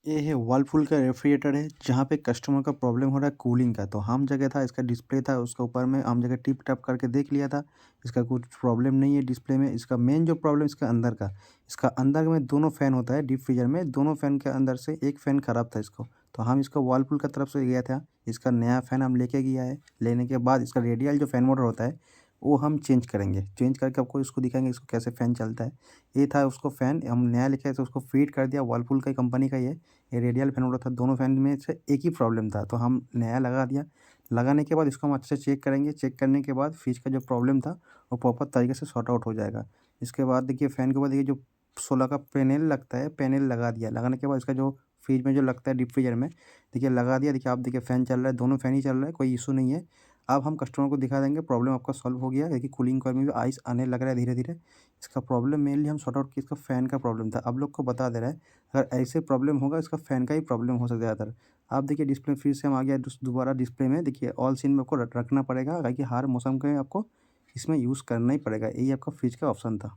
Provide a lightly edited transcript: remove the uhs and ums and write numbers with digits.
ये है वर्लपूल का रेफ्रिजरेटर है, जहाँ पे कस्टमर का प्रॉब्लम हो रहा है कूलिंग का। तो हम जगह था, इसका डिस्प्ले था, उसके ऊपर में हम जगह टिप-टैप करके देख लिया था। इसका कुछ प्रॉब्लम नहीं है डिस्प्ले में। इसका मेन जो प्रॉब्लम इसका अंदर का, इसका अंदर में दोनों फ़ैन होता है डीप फ्रीज़र में, दोनों फ़ैन के अंदर से एक फ़ैन खराब था इसको। तो हम इसको वर्लपूल की तरफ से गया था, इसका नया फ़ैन हम लेके गया है। लेने के बाद इसका रेडियल जो फ़ैन मोटर होता है, वो हम चेंज करेंगे। चेंज करके आपको इसको दिखाएँगे इसको कैसे फ़ैन चलता है। ये था उसको फ़ैन हम नया लेके आए तो उसको फ़िट कर दिया, वर्लपूल का ही कंपनी का ये रेडियल फ़ैन मोटर था, दोनों फ़ैन में से एक ही प्रॉब्लम था, तो हम नया लगा दिया। लगाने के बाद इसको हम अच्छे से चेक करेंगे, चेक करने के बाद फ्रिज का जो प्रॉब्लम था, वो प्रॉपर तरीके से सॉर्ट आउट हो जाएगा। इसके बाद देखिए फ़ैन के ऊपर देखिए जो 16 का पैनल लगता है, पैनल लगा दिया। लगाने के बाद इसका जो फ्रिज में जो लगता है डीप फ्रीज़र में, देखिए लगा दिया। देखिए आप देखिए फ़ैन चल रहा है, दोनों फ़ैन ही चल रहा है, कोई इश्यू नहीं है। अब हम कस्टमर को दिखा देंगे प्रॉब्लम आपका सॉल्व हो गया है। देखिए कूलिंग कॉइल में भी आइस आने लग रहा है धीरे-धीरे। इसका प्रॉब्लम मेनली हम सॉर्ट आउट किए, इसका फ़ैन का प्रॉब्लम था। आप लोग को बता दे रहा है, अगर ऐसे प्रॉब्लम होगा इसका फ़ैन का ही प्रॉब्लम हो सकता है ज़्यादातर। आप देखिए डिस्प्ले फिर से हम आ गया दोबारा डिस्प्ले में, देखिए ऑल सीन में आपको रखना पड़ेगा, ताकि हर मौसम के आपको इसमें यूज़ करना ही पड़ेगा। यही आपका फ्रिज का ऑप्शन था।